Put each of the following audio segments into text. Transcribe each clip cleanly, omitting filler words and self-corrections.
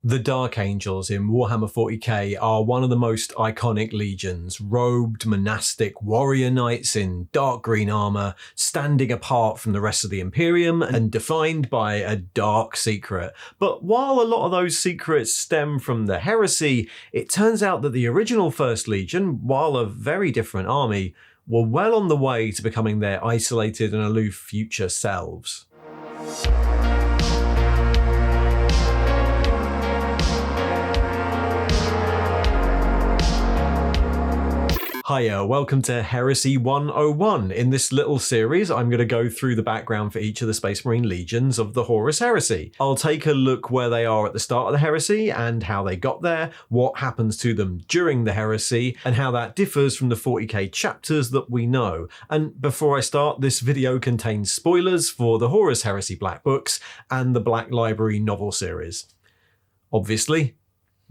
The Dark Angels in Warhammer 40k are one of the most iconic legions, robed monastic warrior knights in dark green armor, standing apart from the rest of the Imperium and defined by a dark secret. But while a lot of those secrets stem from the Heresy, it turns out that the original First Legion, while a very different army, were well on the way to becoming their isolated and aloof future selves. Hiya, welcome to Heresy 101. In this little series, I'm going to go through the background for each of the Space Marine legions of the Horus Heresy. I'll take a look where they are at the start of the Heresy and how they got there, what happens to them during the Heresy, and how that differs from the 40k chapters that we know. And before I start, this video contains spoilers for the Horus Heresy Black Books and the Black Library novel series. Obviously.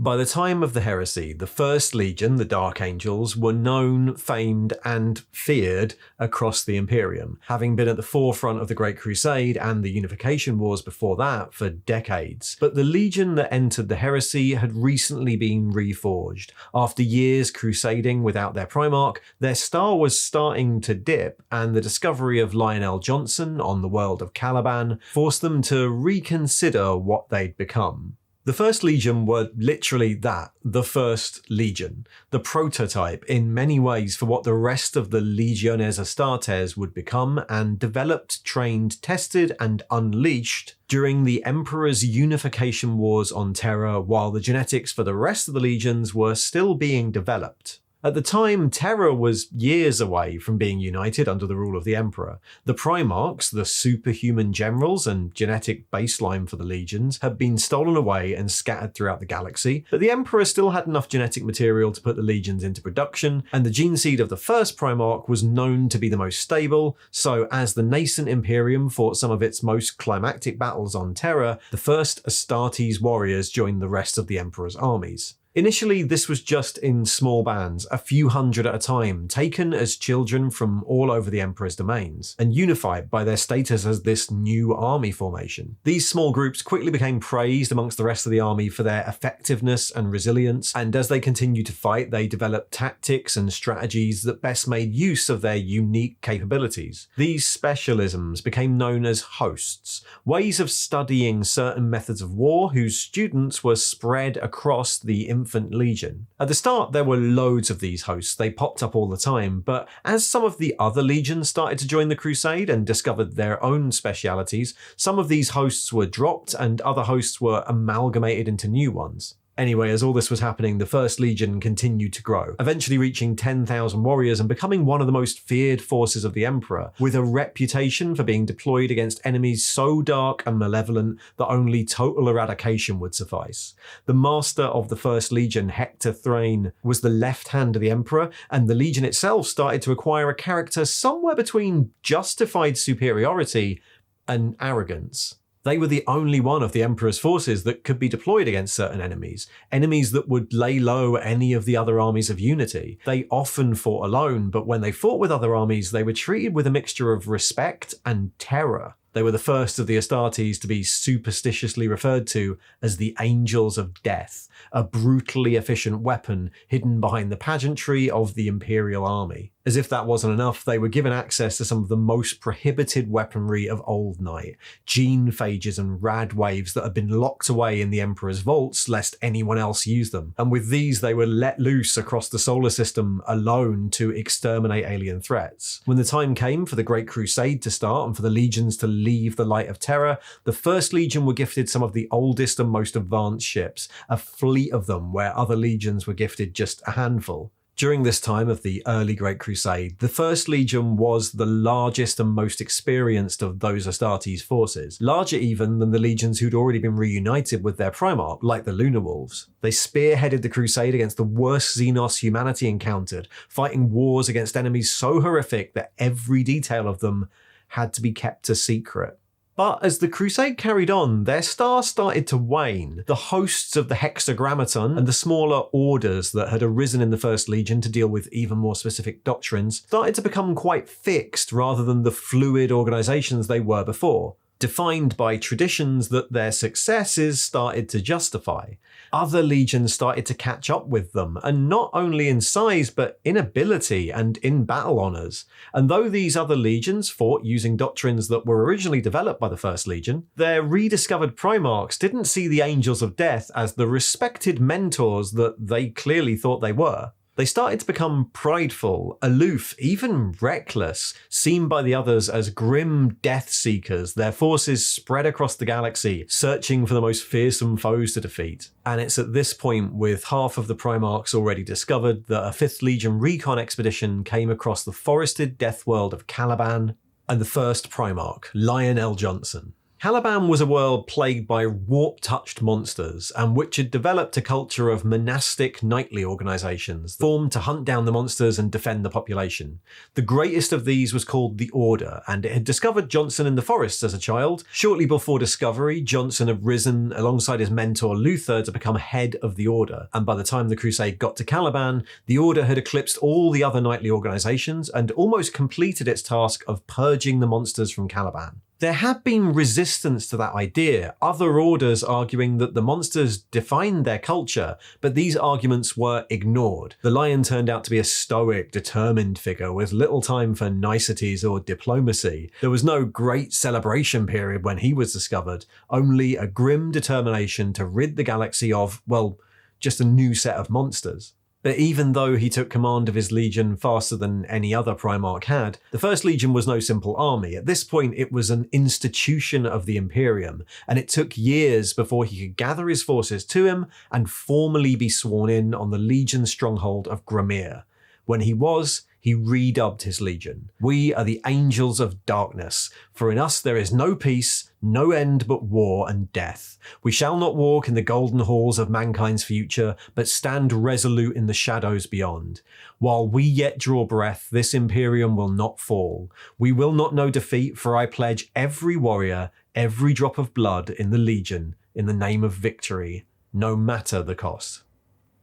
By the time of the Heresy, the First Legion, the Dark Angels, were known, famed, and feared across the Imperium, having been at the forefront of the Great Crusade and the Unification Wars before that for decades. But the Legion that entered the Heresy had recently been reforged. After years crusading without their Primarch, their star was starting to dip, and the discovery of Lionel Johnson on the world of Caliban forced them to reconsider what they'd become. The First Legion were literally that, the First Legion, the prototype in many ways for what the rest of the Legiones Astartes would become, and developed, trained, tested, and unleashed during the Emperor's unification wars on Terra, while the genetics for the rest of the legions were still being developed. At the time, Terra was years away from being united under the rule of the Emperor. The Primarchs, the superhuman generals and genetic baseline for the legions, had been stolen away and scattered throughout the galaxy, but the Emperor still had enough genetic material to put the legions into production, and the gene seed of the first Primarch was known to be the most stable, so as the nascent Imperium fought some of its most climactic battles on Terra, the first Astartes warriors joined the rest of the Emperor's armies. Initially, this was just in small bands, a few hundred at a time, taken as children from all over the Emperor's domains, and unified by their status as this new army formation. These small groups quickly became praised amongst the rest of the army for their effectiveness and resilience, and as they continued to fight, they developed tactics and strategies that best made use of their unique capabilities. These specialisms became known as hosts, ways of studying certain methods of war whose students were spread across the infant legion. At the start, there were loads of these hosts. They popped up all the time, but as some of the other legions started to join the crusade and discovered their own specialities, some of these hosts were dropped and other hosts were amalgamated into new ones. Anyway, as all this was happening, the First Legion continued to grow, eventually reaching 10,000 warriors and becoming one of the most feared forces of the Emperor, with a reputation for being deployed against enemies so dark and malevolent that only total eradication would suffice. The master of the First Legion, Hector Thrain, was the left hand of the Emperor, and the Legion itself started to acquire a character somewhere between justified superiority and arrogance. They were the only one of the Emperor's forces that could be deployed against certain enemies that would lay low any of the other armies of unity. They often fought alone, but when they fought with other armies, they were treated with a mixture of respect and terror. They were the first of the Astartes to be superstitiously referred to as the Angels of Death, a brutally efficient weapon hidden behind the pageantry of the Imperial army. As if that wasn't enough, they were given access to some of the most prohibited weaponry of Old Night, gene phages and rad waves that had been locked away in the Emperor's vaults lest anyone else use them. And with these, they were let loose across the solar system alone to exterminate alien threats. When the time came for the Great Crusade to start and for the legions to leave the light of Terra, the First Legion were gifted some of the oldest and most advanced ships, a fleet of them where other legions were gifted just a handful. During this time of the early Great Crusade, the First Legion was the largest and most experienced of those Astartes forces, larger even than the legions who'd already been reunited with their Primarch, like the Lunar Wolves. They spearheaded the crusade against the worst Xenos humanity encountered, fighting wars against enemies so horrific that every detail of them had to be kept a secret. But as the crusade carried on, their star started to wane. The hosts of the hexagrammaton and the smaller orders that had arisen in the First Legion to deal with even more specific doctrines started to become quite fixed rather than the fluid organizations they were before. defined by traditions that their successes started to justify. Other legions started to catch up with them, and not only in size but in ability and in battle honours. And though these other legions fought using doctrines that were originally developed by the First Legion, their rediscovered Primarchs didn't see the Angels of Death as the respected mentors that they clearly thought they were. They started to become prideful, aloof, even reckless, seen by the others as grim death seekers, their forces spread across the galaxy, searching for the most fearsome foes to defeat. And it's at this point, with half of the Primarchs already discovered, that a 5th Legion recon expedition came across the forested death world of Caliban, and the first Primarch, Lion L. Johnson. Caliban was a world plagued by warp-touched monsters, and which had developed a culture of monastic knightly organisations, formed to hunt down the monsters and defend the population. The greatest of these was called the Order, and it had discovered Johnson in the forests as a child. Shortly before discovery, Johnson had risen alongside his mentor Luther to become head of the Order, and by the time the Crusade got to Caliban, the Order had eclipsed all the other knightly organisations and almost completed its task of purging the monsters from Caliban. There had been resistance to that idea, other orders arguing that the monsters defined their culture, but these arguments were ignored. The Lion turned out to be a stoic, determined figure with little time for niceties or diplomacy. There was no great celebration period when he was discovered, only a grim determination to rid the galaxy of, well, just a new set of monsters. But even though he took command of his legion faster than any other Primarch had, the First Legion was no simple army. At this point, it was an institution of the Imperium, and it took years before he could gather his forces to him and formally be sworn in on the Legion stronghold of Gramir. When he was, he redubbed his legion. "We are the Angels of Darkness, for in us there is no peace, no end but war and death. We shall not walk in the golden halls of mankind's future, but stand resolute in the shadows beyond. While we yet draw breath, this Imperium will not fall. We will not know defeat, for I pledge every warrior, every drop of blood in the Legion, in the name of victory, no matter the cost."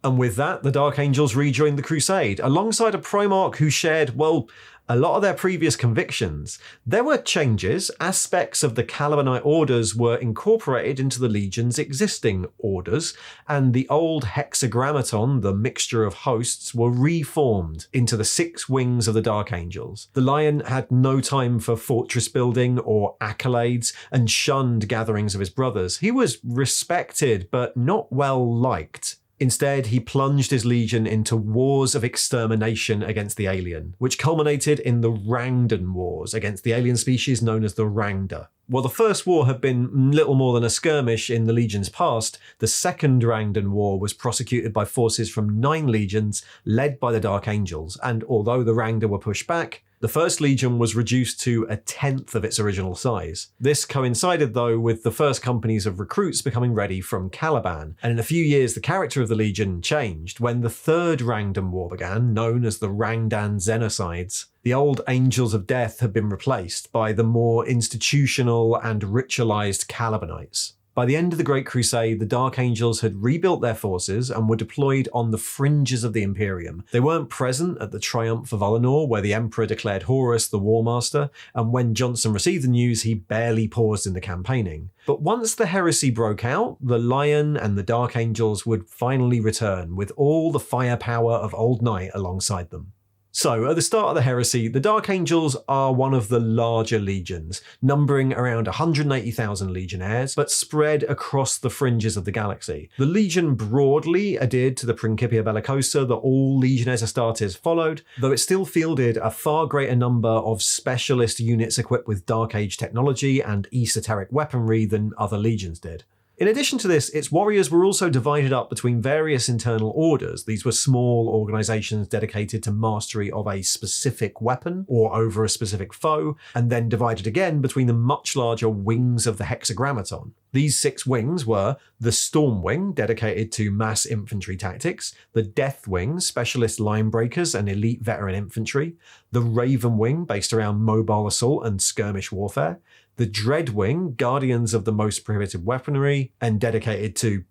And with that, the Dark Angels rejoined the Crusade, alongside a Primarch who shared, well, a lot of their previous convictions. There were changes. Aspects of the Calibanite orders were incorporated into the Legion's existing orders, and the old hexagrammaton, the mixture of hosts, were reformed into the 6 wings of the Dark Angels. The Lion had no time for fortress building or accolades, and shunned gatherings of his brothers. He was respected, but not well liked. Instead, he plunged his legion into wars of extermination against the alien, which culminated in the Rangdan Wars against the alien species known as the Rangda. While the first war had been little more than a skirmish in the legion's past, the second Rangdan War was prosecuted by forces from 9 legions led by the Dark Angels, and although the Rangda were pushed back, the First Legion was reduced to 1/10 of its original size. This coincided, though, with the first companies of recruits becoming ready from Caliban, and in a few years the character of the Legion changed when the third Rangdan War began, known as the Rangdan Xenocides. The old Angels of Death had been replaced by the more institutional and ritualized Calibanites. By the end of the Great Crusade, the Dark Angels had rebuilt their forces and were deployed on the fringes of the Imperium. They weren't present at the Triumph of Olenor, where the Emperor declared Horus the War Master, and when Johnson received the news, he barely paused in the campaigning. But once the heresy broke out, the Lion and the Dark Angels would finally return, with all the firepower of Old Night alongside them. So, at the start of the heresy, the Dark Angels are one of the larger legions, numbering around 180,000 legionnaires, but spread across the fringes of the galaxy. The legion broadly adhered to the Principia Bellicosa that all Legiones Astartes followed, though it still fielded a far greater number of specialist units equipped with Dark Age technology and esoteric weaponry than other legions did. In addition to this, its warriors were also divided up between various internal orders. These were small organizations dedicated to mastery of a specific weapon or over a specific foe, and then divided again between the much larger wings of the hexagrammaton. These 6 wings were the Storm Wing, dedicated to mass infantry tactics, the Death Wing, specialist line breakers and elite veteran infantry, the Raven Wing, based around mobile assault and skirmish warfare, the Dread Wing, guardians of the most prohibited weaponry and dedicated to,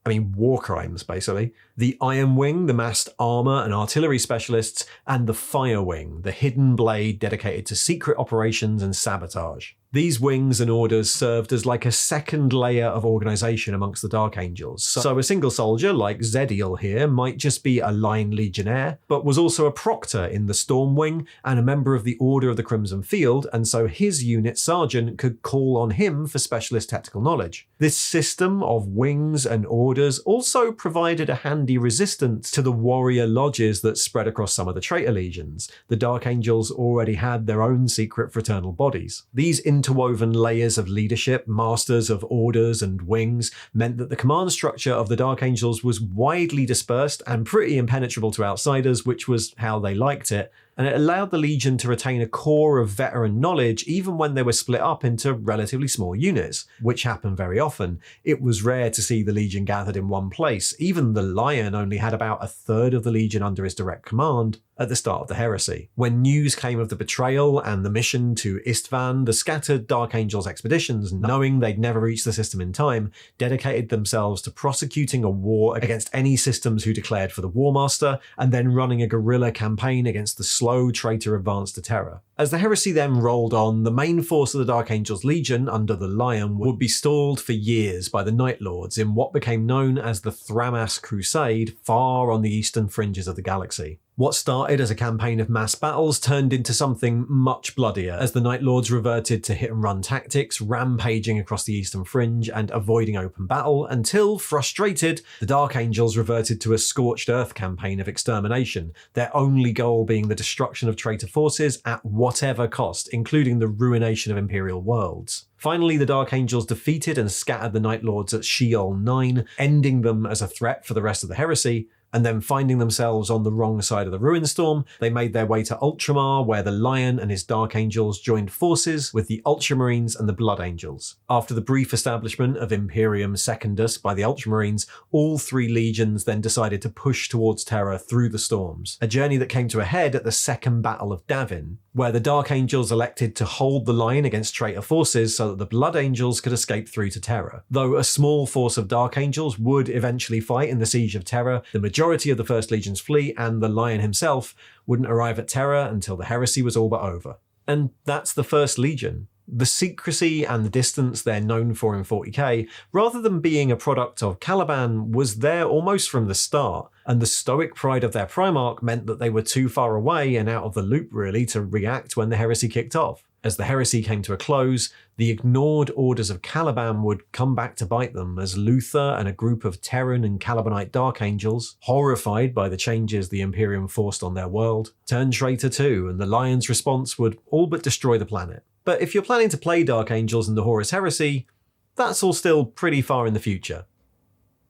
war crimes, basically. The Iron Wing, the massed armor and artillery specialists, and the Fire Wing, the hidden blade dedicated to secret operations and sabotage. These wings and orders served as like a second layer of organization amongst the Dark Angels. So a single soldier, like Zediel here, might just be a line legionnaire, but was also a proctor in the Storm Wing and a member of the Order of the Crimson Field, and so his unit sergeant could call on him for specialist tactical knowledge. This system of wings and orders also provided a handy resistance to the warrior lodges that spread across some of the traitor legions. The Dark Angels already had their own secret fraternal bodies. These interwoven layers of leadership, masters of orders and wings, meant that the command structure of the Dark Angels was widely dispersed and pretty impenetrable to outsiders, which was how they liked it, and it allowed the Legion to retain a core of veteran knowledge even when they were split up into relatively small units, which happened very often. It was rare to see the Legion gathered in one place. Even the Lion only had about a third of the Legion under his direct command at the start of the heresy. When news came of the betrayal and the mission to Istvan, the scattered Dark Angels expeditions, knowing they'd never reach the system in time, dedicated themselves to prosecuting a war against any systems who declared for the Warmaster, and then running a guerrilla campaign against the slow traitor advance to Terra. As the heresy then rolled on, the main force of the Dark Angels Legion under the Lion would be stalled for years by the Night Lords in what became known as the thramas crusade far on the eastern fringes of the galaxy. What started as a campaign of mass battles turned into something much bloodier as the Night Lords reverted to hit-and-run tactics, rampaging across the eastern fringe and avoiding open battle until, frustrated, the Dark Angels reverted to a scorched earth campaign of extermination, their only goal being the destruction of traitor forces at whatever cost, including the ruination of Imperial worlds. Finally, the Dark Angels defeated and scattered the Night Lords at Sheol 9, ending them as a threat for the rest of the heresy, and then finding themselves on the wrong side of the Ruinstorm, they made their way to Ultramar, where the Lion and his Dark Angels joined forces with the Ultramarines and the Blood Angels. After the brief establishment of Imperium Secundus by the Ultramarines, all three legions then decided to push towards Terra through the storms, a journey that came to a head at the Second Battle of Davin, where the Dark Angels elected to hold the line against traitor forces so that the Blood Angels could escape through to Terra. Though a small force of Dark Angels would eventually fight in the Siege of Terra, the majority of the First Legion's fleet and the Lion himself wouldn't arrive at Terra until the heresy was all but over. And that's the First Legion. The secrecy and the distance they're known for in 40k, rather than being a product of Caliban, was there almost from the start, and the stoic pride of their Primarch meant that they were too far away and out of the loop really to react when the heresy kicked off. As the heresy came to a close, the ignored orders of Caliban would come back to bite them as Luther and a group of Terran and Calibanite Dark Angels, horrified by the changes the Imperium forced on their world, turned traitor too, and the Lion's response would all but destroy the planet. But if you're planning to play Dark Angels in the Horus Heresy, that's all still pretty far in the future.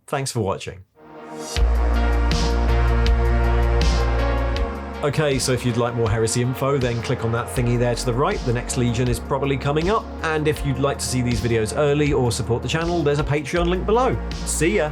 Thanks for watching. Okay, so if you'd like more Heresy info, then click on that thingy there to the right. The next Legion is probably coming up. And if you'd like to see these videos early or support the channel, there's a Patreon link below. See ya!